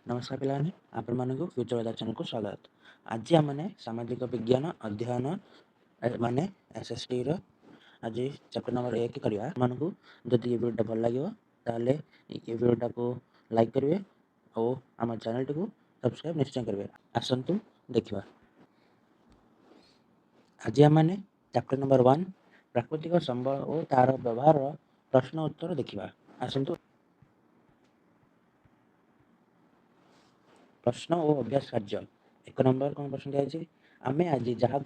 नमस्कार पिलाने आपण मानक फ्यूचर वेदर चैनल को स्वागत। आज आम सामाजिक विज्ञान अध्ययन माने एसएसटी रो आज चैप्टर नंबर 1 करवा मानक जदि ये वीडियो भल लगे ताले ये वीडियो को लाइक करेंगे और आम चैनल को सब्सक्राइब निश्चय करेंगे। आसतु देखा आज आम चैप्टर नंबर 1 प्राकृतिक संबल और तार व्यवहार प्रश्न उत्तर देखा। आसतु प्रश्न और अभ्यास कार्य एक नंबर कौन प्रश्न दिखाई आमे आज जहाँ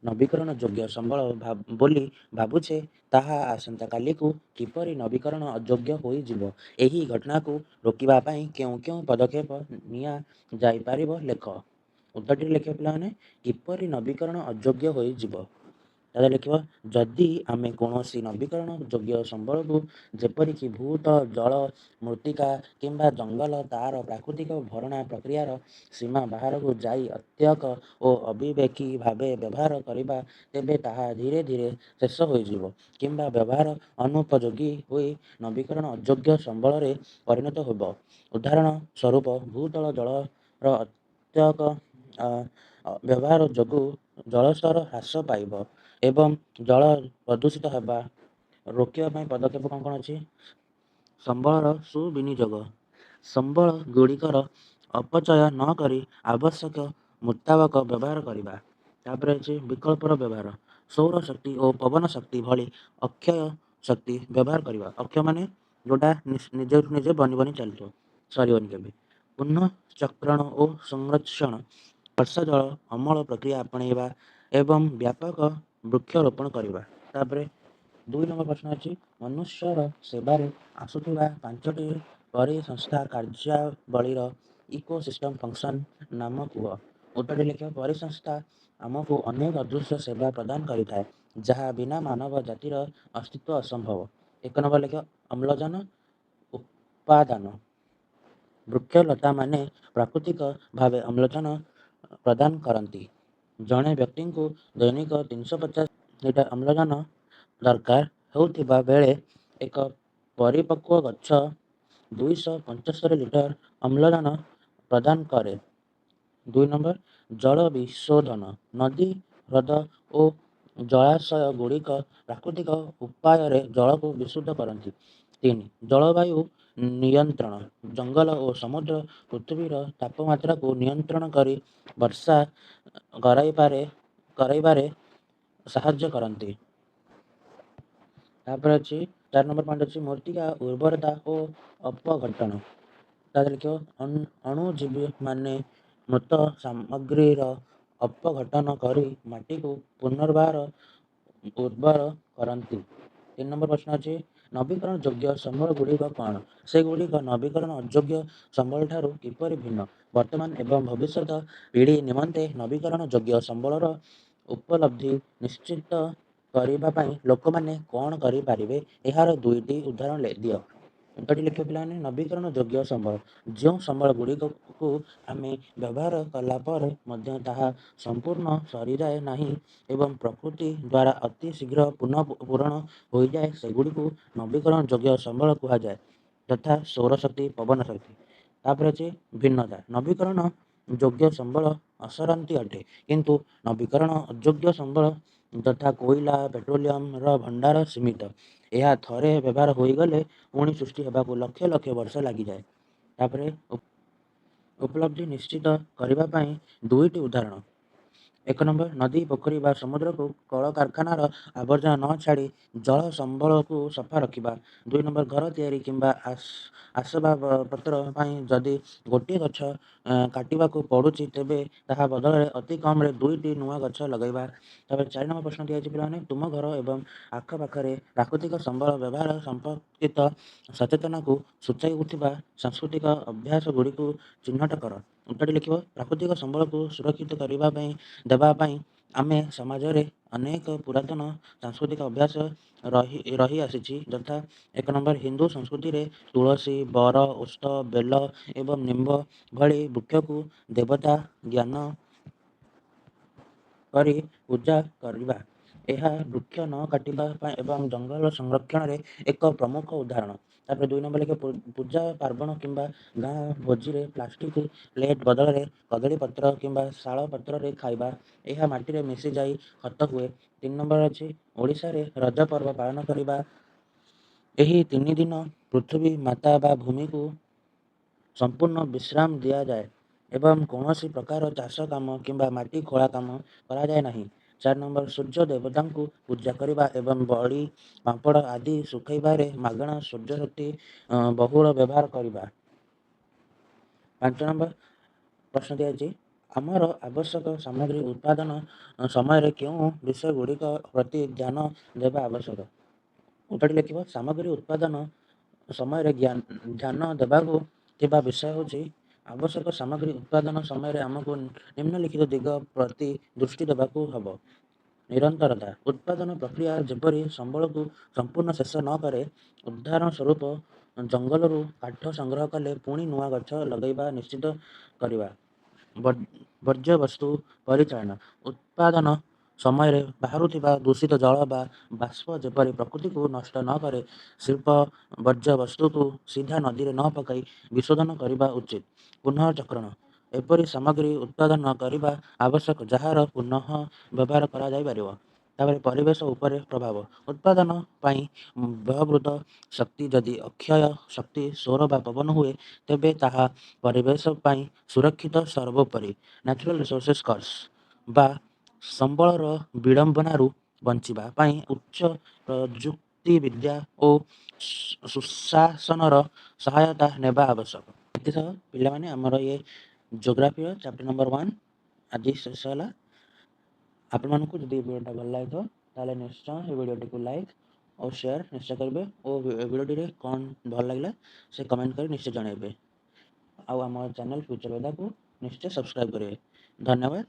नवीकरण योग्य संबल बोली भावुचे ताहा आसंता काली को किपरि नवीकरण अयोग्य हो यही घटना को रोकवा क्यों क्यों पदक्षेप निया जाई पारिबो लेख। उत्तरटी लिख पे किपरि नवीकरण अयोग्य हो तादा लिख जदि आमे कौनसी नवीकरण योग्य संबल को जेपरिक भूत जल मृत्तिका किंबा जंगल तार प्राकृतिक भरणा प्रक्रियार सीमा बाहर को जाई अत्यक और अविवेकी भावे व्यवहार करबा तेबे ताहा धीरे धीरे शेष हो किंबा व्यवहार अनुपयोगी होई नवीकरण अयोग्य संबल रे परिणत होब। उदाहरण स्वरूप भूतल जलर अत्यक व्यवहार जोगु जलस्तर ह्रास पाइब एवं जल प्रदूषित होगा रोकवा पदक्षेप कौन कौन अच्छी संबलर सुविनियोग संबल गुड़िकर अपचय न करी आवश्यक मुताबक व्यवहार करवा। तापर अच्छे विकल्पर व्यवहार सौर शक्ति और पवन शक्ति भली अक्षय शक्ति व्यवहार करवा। अक्षय माने जोटा निजे निजे बनी बनी चलत सरबनी के पुनः चक्रण और संरक्षण वर्षा जल अमल प्रक्रिया अपणेवा एवं व्यापक वृक्षरोपण करवा। तापर 2 नंबर प्रश्न अच्छी मनुष्यर सेवारे आसुवा 5टी परिसंस्था कार्यावलीर इकोसिस्टम फंक्शन नाम कह। उत्तर लिख परिसंस्था आमको अनेक अदृश्य सेवा प्रदान करें जहाँ बिना मानव जातिर अस्तित्व असंभव। 1 नंबर लिख अम्लजान उत्पादन वृक्षलता माने प्राकृतिक भाव अम्लजान प्रदान करती जड़े व्यक्ति को दैनिक 350 लिटर अम्लजान दरकार होता बेले एक परिपक्व गछ 275 लिटर अम्लजान प्रदान करे। 2 नंबर जल विशोधन नदी ह्रद और जलाशय गुड़िक प्राकृतिक उपाय जल को विशुद्ध करती। 3 जलवायु नियंत्रण जंगल और समुद्र पृथ्वीर तापमात्रा को नियंत्रण करी वर्षा कराइबारे साहाय्य करती। तापर अच्छी 4 नंबर पॉइंट अच्छी मृत्तिका उर्वरता और अपघटन लिख अणुजीवी माने मृत सामग्रीर अपघटन करी माटी को पुनर्बार उर्वर करती। 3 नंबर प्रश्न अच्छी नवीकरण योग्य संबल गुड़िक कौन से गुड़िक नवीकरण अयोग्य संबल ठारू किपरि भिन्न वर्तमान एवं भविष्यत पीढ़ी निमंते नवीकरण योग्य संबलर उपलब्धि निश्चित करने लोक मैंने कौन करें यार 2टी उदाहरण दियो। उत्तरटी लिख पे नवीकरण योग्य संबल जो संबल गुड़िक को आम व्यवहार कलापर संपूर्ण सरी जाए नहीं एवं प्रकृति द्वारा अति शीघ्र पुनः पूरण हो जाए सेगुड़ी को नवीकरण योग्य संबल कहुए तथा सौर शक्ति पवन शक्ति। तापर अच्छे भिन्नता नवीकरण योग्य संबल असरंती अटे किंतु नवीकरण अयोग्य संबल तथा कोयला पेट्रोलियम भंडार सीमित यह थरे व्यवहार हो गले पुणी सृष्टि होगा लक्ष लक्ष वर्ष लगी जाए। तापर उपलब्धि निश्चित करने 2टी उदाहरण 1 नंबर नदी पोखरी व समुद्र को कल कारखानार आवर्जना न छाड़ी जल संबल को सफा रखा। 2 नंबर घर तैयारी किंबा आसबाब पत्र जदि गोटे गछ काटा पड़ुची तेबे ताहा बदल अति कम 2टी नुआ गछ लगेगा। तब 4 नंबर प्रश्न दिखाई पे तुम घर एवं आखपाखे प्राकृतिक संबल व्यवहार संपर्कित सचेतना को सूचाऊा सांस्कृतिक अभ्यास गुड़ी को चिन्हट कर। उत्तर लिख प्राकृतिक संबल को सुरक्षित करने देवाई आमे समाज रे अनेक पुरातन सांस्कृतिक अभ्यास रही आसी यथा 1 नंबर हिंदू संस्कृति रे तुलसी बर ओष्ठ बेल एवं निम्ब भली वृक्ष को देवता ज्ञान करी पूजा करवा। ଏହା ବୃକ୍ଷ ନ କାଟିବା ପାଇଁ ଏବଂ ଜଙ୍ଗଲ ସଂରକ୍ଷଣରେ ଏକ ପ୍ରମୁଖ ଉଦାହରଣ। ତାପରେ 2 ନମ୍ବର ଲେଖେ ପୂଜା ପାର୍ବଣ କିମ୍ବା ଗାଁ ଭୋଜିରେ ପ୍ଲାଷ୍ଟିକ ପ୍ଲେଟ୍ ବଦଳରେ କଦଳୀ ପତ୍ର କିମ୍ବା ଶାଳ ପତ୍ରରେ ଖାଇବା, ଏହା ମାଟିରେ ମିଶିଯାଇ ଖତ ହୁଏ। 3 ନମ୍ବର ଅଛି ଓଡ଼ିଶାରେ ରଜ ପର୍ବ ପାଳନ କରିବା। ଏହି 3 ଦିନ ପୃଥିବୀ ମାତା ବା ଭୂମିକୁ ସମ୍ପୂର୍ଣ୍ଣ ବିଶ୍ରାମ ଦିଆଯାଏ ଏବଂ କୌଣସି ପ୍ରକାର ଚାଷ କାମ କିମ୍ବା ମାଟି ଖୋଳା କାମ କରାଯାଏ ନାହିଁ। 4 ନମ୍ବର ସୂର୍ଯ୍ୟ ଦେବତାଙ୍କୁ ପୂଜା କରିବା ଏବଂ ବଡ଼ି, ପାମ୍ପଡ଼ ଆଦି ଶୁଖାଇବାରେ ମାଗଣା ସୂର୍ଯ୍ୟଶକ୍ତି ବହୁଳ ବ୍ୟବହାର କରିବା। 5 ନମ୍ବର ପ୍ରଶ୍ନ ଦିଆଯାଇଛି ଆମର ଆବଶ୍ୟକ ସାମଗ୍ରୀ ଉତ୍ପାଦନ ସମୟରେ କେଉଁ ବିଷୟଗୁଡ଼ିକ ପ୍ରତି ଧ୍ୟାନ ଦେବା ଆବଶ୍ୟକ? ଉତ୍ତରଟି ଲେଖିବ ସାମଗ୍ରୀ ଉତ୍ପାଦନ ସମୟରେ ଧ୍ୟାନ ଦେବାକୁ ଥିବା ବିଷୟ ହେଉଛି ଆବଶ୍ୟକ ସାମଗ୍ରୀ ଉତ୍ପାଦନ ସମୟରେ ଆମକୁ ନିମ୍ନଲିଖିତ ଦିଗ ପ୍ରତି ଦୃଷ୍ଟି ଦେବାକୁ ହେବ। ନିରନ୍ତରତା ଉତ୍ପାଦନ ପ୍ରକ୍ରିୟା ଯେପରି ସମ୍ବଳକୁ ସମ୍ପୂର୍ଣ୍ଣ ଶେଷ ନ କରେ। ଉଦାହରଣ ସ୍ୱରୂପ ଜଙ୍ଗଲରୁ କାଠ ସଂଗ୍ରହ କଲେ ପୁଣି ନୂଆ ଗଛ ଲଗାଇବା ନିଶ୍ଚିତ କରିବା। ବର୍ଜ୍ୟବସ୍ତୁ ପରିଚାଳନା ଉତ୍ପାଦନ ସମୟରେ ବାହାରୁଥିବା ଦୂଷିତ ଜଳ ବା ବାଷ୍ପ ଯେପରି ପ୍ରକୃତିକୁ ନଷ୍ଟ ନ କରେ। ଶିଳ୍ପ ବର୍ଜ୍ୟବସ୍ତୁକୁ ସିଧା ନଦୀରେ ନ ପକାଇ ବିଶୋଧନ କରିବା ଉଚିତ। ପୁନଃଚକ୍ରଣ ଏପରି ସାମଗ୍ରୀ ଉତ୍ପାଦନ କରିବା ଆବଶ୍ୟକ ଯାହାର ପୁନଃ ବ୍ୟବହାର କରାଯାଇପାରିବ। ତାପରେ ପରିବେଶ ଉପରେ ପ୍ରଭାବ ଉତ୍ପାଦନ ପାଇଁ ବ୍ୟବହୃତ ଶକ୍ତି ଯଦି ଅକ୍ଷୟ ଶକ୍ତି ସୌର ବା ପବନ ହୁଏ ତେବେ ତାହା ପରିବେଶ ପାଇଁ ସୁରକ୍ଷିତ। ସର୍ବୋପରି ନ୍ୟାଚୁରାଲ ରିସୋର୍ସେସ୍ କର୍ସ ବା ସମ୍ବଳର ବିଡ଼ମ୍ବନାରୁ ବଞ୍ଚିବା ପାଇଁ ଉଚ୍ଚ ପ୍ରଯୁକ୍ତିବିଦ୍ୟା ଓ ସୁଶାସନର ସହାୟତା ନେବା ଆବଶ୍ୟକ। ଏଥିସହ ପିଲାମାନେ ଆମର ଇଏ ଜିଓଗ୍ରାଫିର ଚାପ୍ଟର ନମ୍ବର 1 ଆଜି ଶେଷ ହେଲା। ଆପଣମାନଙ୍କୁ ଯଦି ଏ ଭିଡ଼ିଓଟା ଭଲ ଲାଗିଥିବ ତାହେଲେ ନିଶ୍ଚୟ ଏ ଭିଡ଼ିଓଟିକୁ ଲାଇକ୍ ଓ ସେୟାର ନିଶ୍ଚୟ କରିବେ ଓ ଭିଡ଼ିଓଟିରେ କ'ଣ ଭଲ ଲାଗିଲା ସେ କମେଣ୍ଟ କରି ନିଶ୍ଚୟ ଜଣାଇବେ। ଆଉ ଆମ ଚ୍ୟାନେଲ୍ ଫ୍ୟୁଚର ବେଦାକୁ ନିଶ୍ଚୟ ସବସ୍କ୍ରାଇବ୍ କରିବେ। ଧନ୍ୟବାଦ।